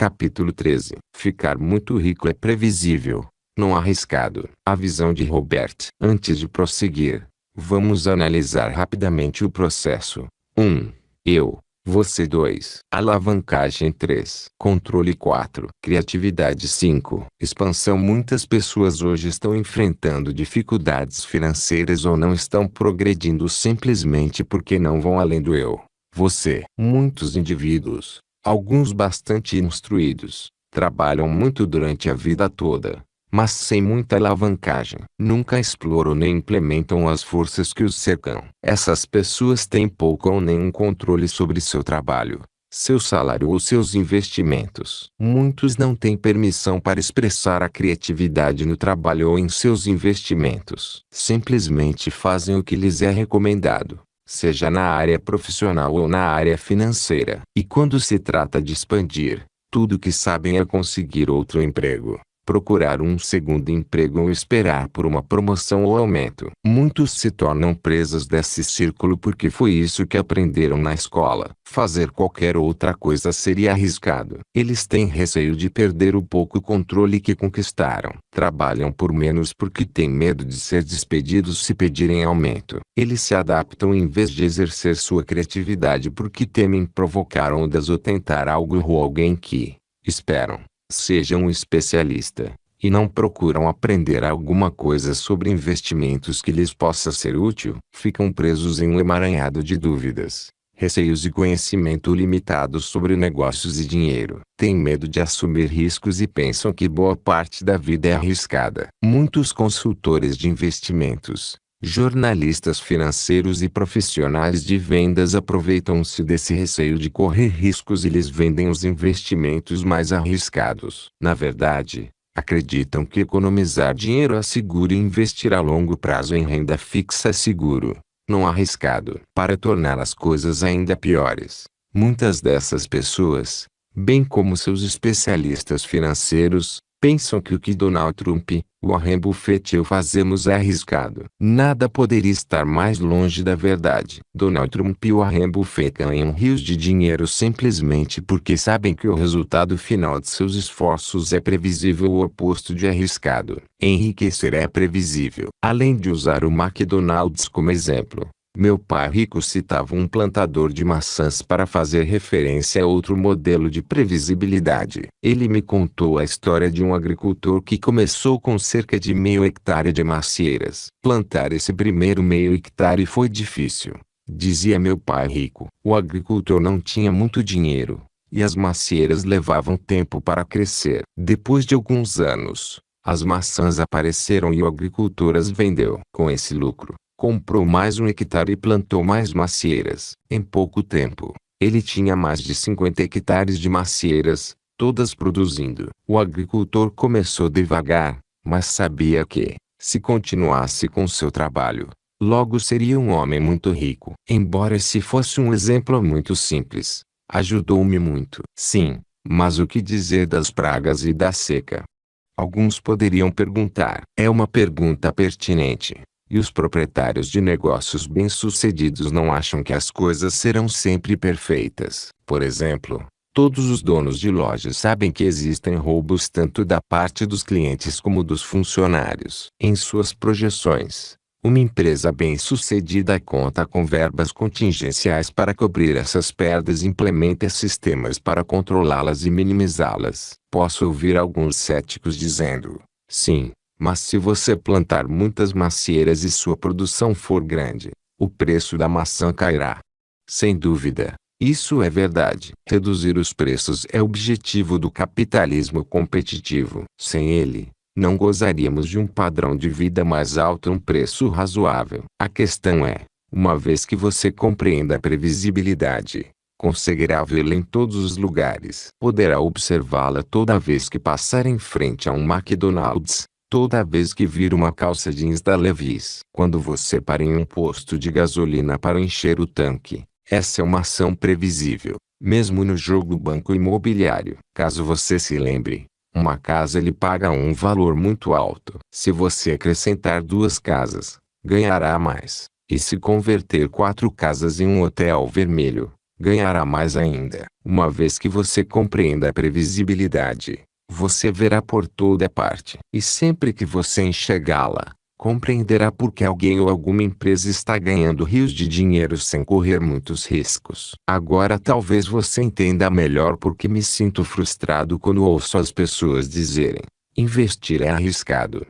Capítulo 13. Ficar muito rico é previsível, não arriscado. A visão de Robert. Antes de prosseguir, vamos analisar rapidamente o processo. 1. Eu. Você 2. Alavancagem 3. Controle 4. Criatividade 5. Expansão. Muitas pessoas hoje estão enfrentando dificuldades financeiras ou não estão progredindo simplesmente porque não vão além do eu. Você. Muitos indivíduos, alguns bastante instruídos, trabalham muito durante a vida toda, mas sem muita alavancagem. Nunca exploram nem implementam as forças que os cercam. Essas pessoas têm pouco ou nenhum controle sobre seu trabalho, seu salário ou seus investimentos. Muitos não têm permissão para expressar a criatividade no trabalho ou em seus investimentos. Simplesmente fazem o que lhes é recomendado, seja na área profissional ou na área financeira. E quando se trata de expandir, tudo que sabem é conseguir outro emprego, procurar um segundo emprego ou esperar por uma promoção ou aumento. Muitos se tornam presas desse círculo porque foi isso que aprenderam na escola. Fazer qualquer outra coisa seria arriscado. Eles têm receio de perder o pouco controle que conquistaram. Trabalham por menos porque têm medo de ser despedidos se pedirem aumento. Eles se adaptam em vez de exercer sua criatividade porque temem provocar ondas ou tentar algo ou alguém que esperam seja um especialista, e não procuram aprender alguma coisa sobre investimentos que lhes possa ser útil. Ficam presos em um emaranhado de dúvidas, receios e conhecimento limitado sobre negócios e dinheiro. Têm medo de assumir riscos e pensam que boa parte da vida é arriscada. Muitos consultores de investimentos, jornalistas financeiros e profissionais de vendas aproveitam-se desse receio de correr riscos e lhes vendem os investimentos mais arriscados. Na verdade, acreditam que economizar dinheiro é seguro e investir a longo prazo em renda fixa é seguro, não arriscado. Para tornar as coisas ainda piores, muitas dessas pessoas, bem como seus especialistas financeiros, pensam que o que Donald Trump, Warren Buffett e eu fazemos é arriscado. Nada poderia estar mais longe da verdade. Donald Trump e Warren Buffett ganham rios de dinheiro simplesmente porque sabem que o resultado final de seus esforços é previsível ou oposto de arriscado. Enriquecer é previsível. Além de usar o McDonald's como exemplo, meu pai rico citava um plantador de maçãs para fazer referência a outro modelo de previsibilidade. Ele me contou a história de um agricultor que começou com cerca de meio hectare de macieiras. Plantar esse primeiro meio hectare foi difícil, dizia meu pai rico. O agricultor não tinha muito dinheiro, e as macieiras levavam tempo para crescer. Depois de alguns anos, as maçãs apareceram e o agricultor as vendeu. Com esse lucro, comprou mais um hectare e plantou mais macieiras. Em pouco tempo, ele tinha mais de 50 hectares de macieiras, todas produzindo. O agricultor começou devagar, mas sabia que, se continuasse com seu trabalho, logo seria um homem muito rico. Embora esse fosse um exemplo muito simples, ajudou-me muito. Sim, mas o que dizer das pragas e da seca? Alguns poderiam perguntar. É uma pergunta pertinente. E os proprietários de negócios bem-sucedidos não acham que as coisas serão sempre perfeitas. Por exemplo, todos os donos de lojas sabem que existem roubos tanto da parte dos clientes como dos funcionários. Em suas projeções, uma empresa bem-sucedida conta com verbas contingenciais para cobrir essas perdas e implementa sistemas para controlá-las e minimizá-las. Posso ouvir alguns céticos dizendo: sim, mas se você plantar muitas macieiras e sua produção for grande, o preço da maçã cairá. Sem dúvida, isso é verdade. Reduzir os preços é o objetivo do capitalismo competitivo. Sem ele, não gozaríamos de um padrão de vida mais alto e um preço razoável. A questão é, uma vez que você compreenda a previsibilidade, conseguirá vê-la em todos os lugares. Poderá observá-la toda vez que passar em frente a um McDonald's. Toda vez que vir uma calça jeans da Levi's. Quando você para em um posto de gasolina para encher o tanque, essa é uma ação previsível. Mesmo no jogo banco imobiliário. Caso você se lembre, uma casa lhe paga um valor muito alto. Se você acrescentar 2 casas, ganhará mais. E se converter 4 casas em um hotel vermelho, ganhará mais ainda. Uma vez que você compreenda a previsibilidade, você verá por toda parte. E sempre que você enxergá-la, compreenderá por que alguém ou alguma empresa está ganhando rios de dinheiro sem correr muitos riscos. Agora talvez você entenda melhor por que me sinto frustrado quando ouço as pessoas dizerem: investir é arriscado.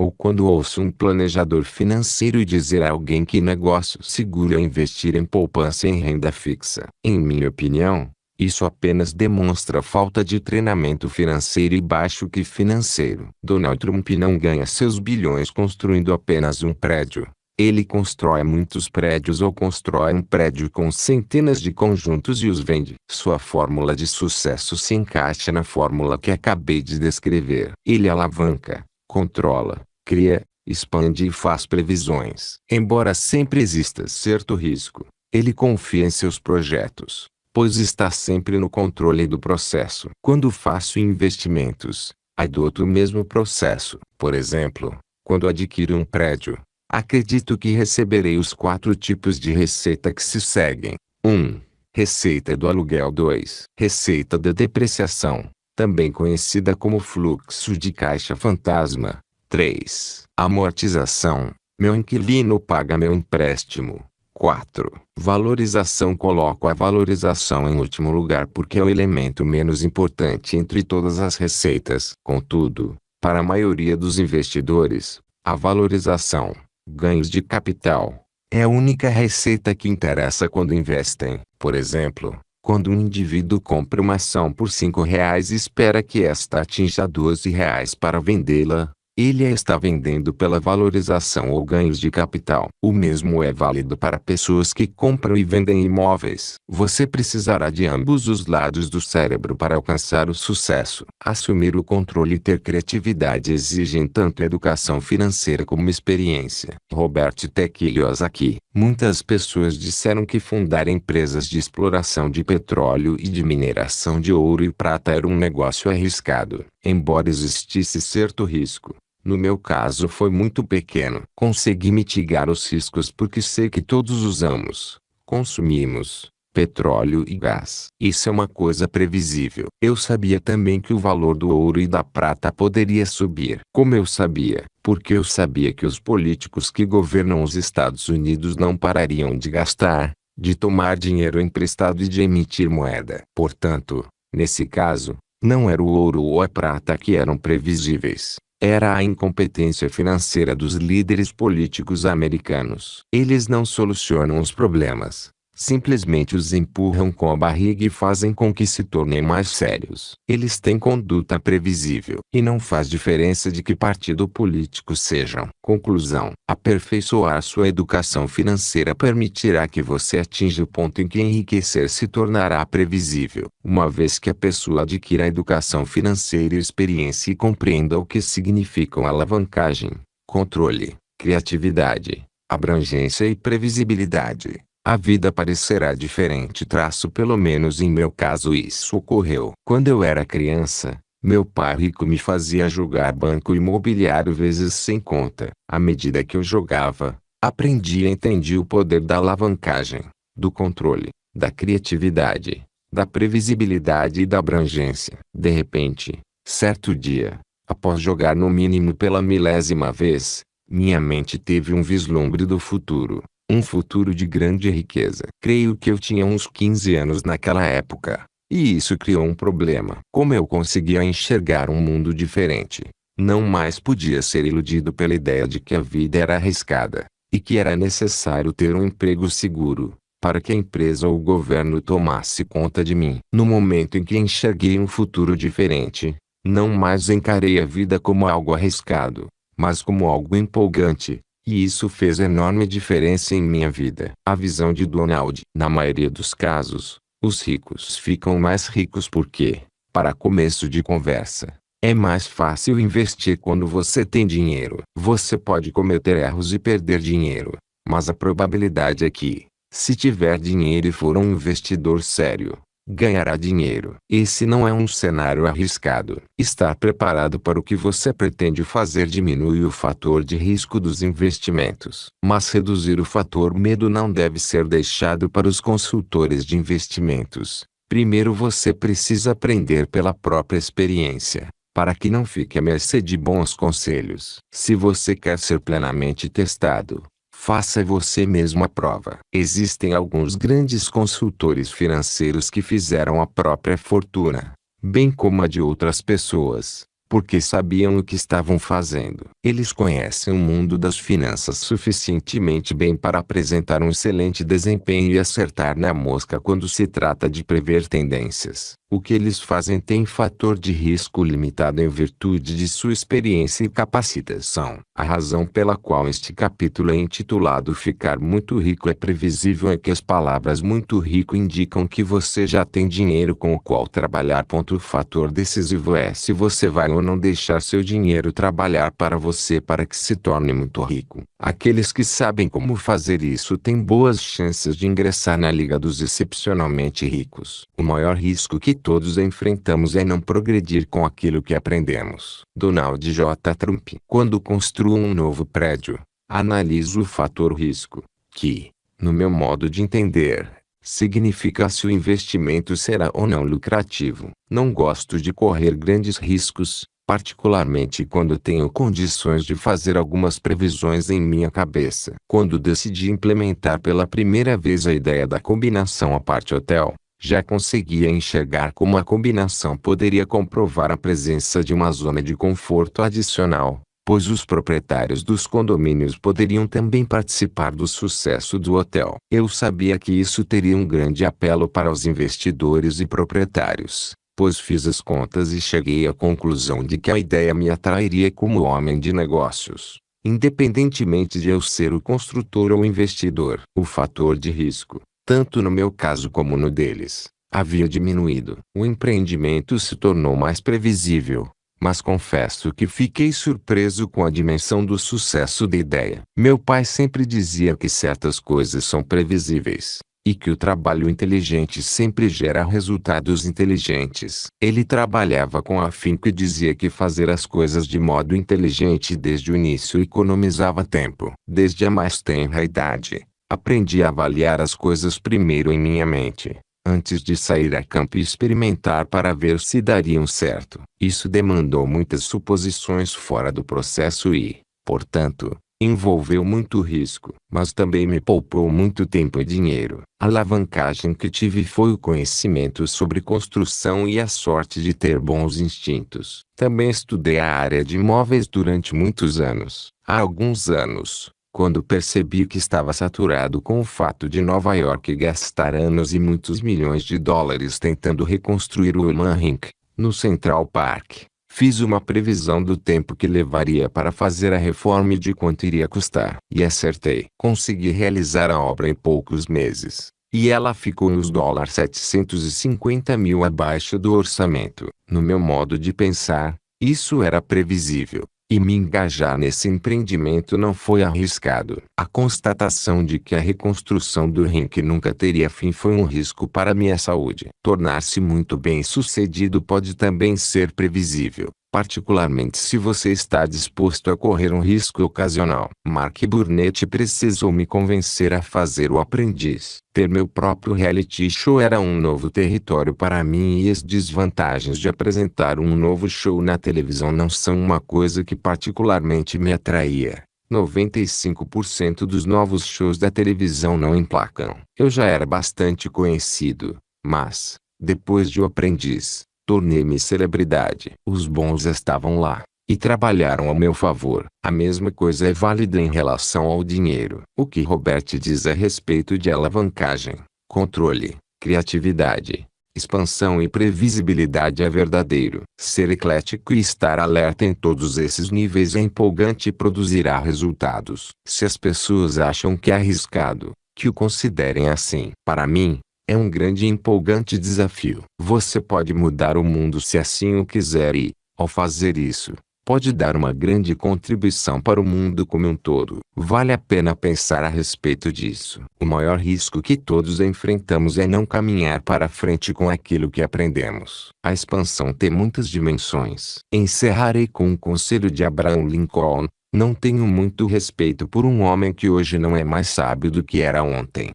Ou quando ouço um planejador financeiro dizer a alguém que negócio seguro é investir em poupança e em renda fixa. Em minha opinião, isso apenas demonstra falta de treinamento financeiro e baixo QI financeiro. Donald Trump não ganha seus bilhões construindo apenas um prédio. Ele constrói muitos prédios ou constrói um prédio com centenas de conjuntos e os vende. Sua fórmula de sucesso se encaixa na fórmula que acabei de descrever. Ele alavanca, controla, cria, expande e faz previsões. Embora sempre exista certo risco, ele confia em seus projetos, pois está sempre no controle do processo. Quando faço investimentos, adoto o mesmo processo. Por exemplo, quando adquiro um prédio, acredito que receberei os 4 tipos de receita que se seguem. 1. Receita do aluguel. 2. Receita da depreciação, também conhecida como fluxo de caixa fantasma. 3. Amortização. Meu inquilino paga meu empréstimo. 4. Valorização. Coloco a valorização em último lugar porque é o elemento menos importante entre todas as receitas. Contudo, para a maioria dos investidores, a valorização, ganhos de capital, é a única receita que interessa quando investem. Por exemplo, quando um indivíduo compra uma ação por R$ 5 e espera que esta atinja R$ 12 para vendê-la, ele a está vendendo pela valorização ou ganhos de capital. O mesmo é válido para pessoas que compram e vendem imóveis. Você precisará de ambos os lados do cérebro para alcançar o sucesso. Assumir o controle e ter criatividade exigem tanto educação financeira como experiência. Robert T. Kiyosaki. Muitas pessoas disseram que fundar empresas de exploração de petróleo e de mineração de ouro e prata era um negócio arriscado. Embora existisse certo risco, no meu caso foi muito pequeno. Consegui mitigar os riscos porque sei que todos usamos, consumimos, petróleo e gás. Isso é uma coisa previsível. Eu sabia também que o valor do ouro e da prata poderia subir. Como eu sabia? Porque eu sabia que os políticos que governam os Estados Unidos não parariam de gastar, de tomar dinheiro emprestado e de emitir moeda. Portanto, nesse caso, não era o ouro ou a prata que eram previsíveis. Era a incompetência financeira dos líderes políticos americanos. Eles não solucionam os problemas, simplesmente os empurram com a barriga e fazem com que se tornem mais sérios. Eles têm conduta previsível. E não faz diferença de que partido político sejam. Conclusão: aperfeiçoar sua educação financeira permitirá que você atinja o ponto em que enriquecer se tornará previsível. Uma vez que a pessoa adquira educação financeira e experiência e compreenda o que significam alavancagem, controle, criatividade, abrangência e previsibilidade, a vida parecerá diferente. Pelo menos em meu caso isso ocorreu. Quando eu era criança, meu pai rico me fazia jogar banco imobiliário vezes sem conta. À medida que eu jogava, aprendi e entendi o poder da alavancagem, do controle, da criatividade, da previsibilidade e da abrangência. De repente, certo dia, após jogar no mínimo pela milésima vez, minha mente teve um vislumbre do futuro. Um futuro de grande riqueza. Creio que eu tinha uns 15 anos naquela época. E isso criou um problema. Como eu conseguia enxergar um mundo diferente, não mais podia ser iludido pela ideia de que a vida era arriscada, e que era necessário ter um emprego seguro, para que a empresa ou o governo tomasse conta de mim. No momento em que enxerguei um futuro diferente, não mais encarei a vida como algo arriscado, mas como algo empolgante. E isso fez enorme diferença em minha vida. A visão de Donald. Na maioria dos casos, os ricos ficam mais ricos porque, para começo de conversa, é mais fácil investir quando você tem dinheiro. Você pode cometer erros e perder dinheiro, mas a probabilidade é que, se tiver dinheiro e for um investidor sério, ganhará dinheiro. Esse não é um cenário arriscado. Estar preparado para o que você pretende fazer diminui o fator de risco dos investimentos. Mas reduzir o fator medo não deve ser deixado para os consultores de investimentos. Primeiro você precisa aprender pela própria experiência, para que não fique à mercê de bons conselhos. Se você quer ser plenamente testado, faça você mesmo a prova. Existem alguns grandes consultores financeiros que fizeram a própria fortuna, bem como a de outras pessoas, porque sabiam o que estavam fazendo. Eles conhecem o mundo das finanças suficientemente bem para apresentar um excelente desempenho e acertar na mosca quando se trata de prever tendências. O que eles fazem tem fator de risco limitado em virtude de sua experiência e capacitação. A razão pela qual este capítulo é intitulado Ficar Muito Rico é previsível é que as palavras muito rico indicam que você já tem dinheiro com o qual trabalhar. O fator decisivo é se você vai ou não deixar seu dinheiro trabalhar para você para que se torne muito rico. Aqueles que sabem como fazer isso têm boas chances de ingressar na liga dos excepcionalmente ricos. O maior risco que todos enfrentamos é não progredir com aquilo que aprendemos. Donald J. Trump. Quando construo um novo prédio, analiso o fator risco, que, no meu modo de entender, significa se o investimento será ou não lucrativo. Não gosto de correr grandes riscos, particularmente quando tenho condições de fazer algumas previsões em minha cabeça. Quando decidi implementar pela primeira vez a ideia da combinação apart-hotel, já conseguia enxergar como a combinação poderia comprovar a presença de uma zona de conforto adicional, pois os proprietários dos condomínios poderiam também participar do sucesso do hotel. Eu sabia que isso teria um grande apelo para os investidores e proprietários, pois fiz as contas e cheguei à conclusão de que a ideia me atrairia como homem de negócios, independentemente de eu ser o construtor ou o investidor. O fator de risco, tanto no meu caso como no deles, havia diminuído. O empreendimento se tornou mais previsível, mas confesso que fiquei surpreso com a dimensão do sucesso da ideia. Meu pai sempre dizia que certas coisas são previsíveis, e que o trabalho inteligente sempre gera resultados inteligentes. Ele trabalhava com afinco e dizia que fazer as coisas de modo inteligente desde o início economizava tempo. Desde a mais tenra idade, aprendi a avaliar as coisas primeiro em minha mente, antes de sair a campo e experimentar para ver se dariam certo. Isso demandou muitas suposições fora do processo e, portanto, envolveu muito risco, mas também me poupou muito tempo e dinheiro. A alavancagem que tive foi o conhecimento sobre construção e a sorte de ter bons instintos. Também estudei a área de imóveis durante muitos anos. Há alguns anos, quando percebi que estava saturado com o fato de Nova York gastar anos e muitos milhões de dólares tentando reconstruir o Manhattan, no Central Park, fiz uma previsão do tempo que levaria para fazer a reforma e de quanto iria custar. E acertei. Consegui realizar a obra em poucos meses, e ela ficou nos $750 mil abaixo do orçamento. No meu modo de pensar, isso era previsível. E me engajar nesse empreendimento não foi arriscado. A constatação de que a reconstrução do rink nunca teria fim foi um risco para minha saúde. Tornar-se muito bem-sucedido pode também ser previsível, particularmente se você está disposto a correr um risco ocasional. Mark Burnett precisou me convencer a fazer O Aprendiz. Ter meu próprio reality show era um novo território para mim e as desvantagens de apresentar um novo show na televisão não são uma coisa que particularmente me atraía. 95% dos novos shows da televisão não emplacam. Eu já era bastante conhecido, mas, depois de O Aprendiz, tornei-me celebridade. Os bons estavam lá, e trabalharam ao meu favor. A mesma coisa é válida em relação ao dinheiro. O que Robert diz a respeito de alavancagem, controle, criatividade, expansão e previsibilidade é verdadeiro. Ser eclético e estar alerta em todos esses níveis é empolgante e produzirá resultados. Se as pessoas acham que é arriscado, que o considerem assim. Para mim, é um grande e empolgante desafio. Você pode mudar o mundo se assim o quiser e, ao fazer isso, pode dar uma grande contribuição para o mundo como um todo. Vale a pena pensar a respeito disso. O maior risco que todos enfrentamos é não caminhar para frente com aquilo que aprendemos. A expansão tem muitas dimensões. Encerrarei com um conselho de Abraham Lincoln: não tenho muito respeito por um homem que hoje não é mais sábio do que era ontem.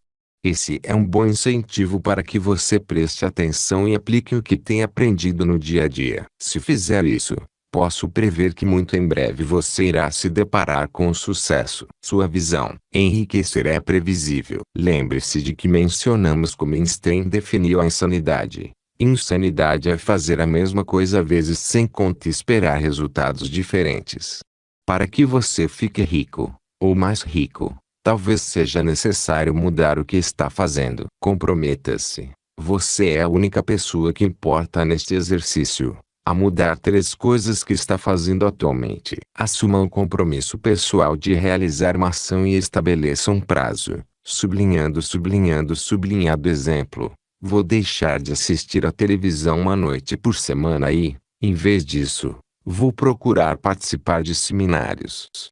Esse é um bom incentivo para que você preste atenção e aplique o que tem aprendido no dia a dia. Se fizer isso, posso prever que muito em breve você irá se deparar com o sucesso. Sua visão. Enriquecer é previsível. Lembre-se de que mencionamos como Einstein definiu a insanidade. Insanidade é fazer a mesma coisa vezes sem conta e esperar resultados diferentes. Para que você fique rico, ou mais rico, talvez seja necessário mudar o que está fazendo. Comprometa-se. Você é a única pessoa que importa neste exercício a mudar 3 coisas que está fazendo atualmente. Assuma um compromisso pessoal de realizar uma ação e estabeleça um prazo. Sublinhado. Exemplo: vou deixar de assistir à televisão uma noite por semana e, em vez disso, vou procurar participar de seminários.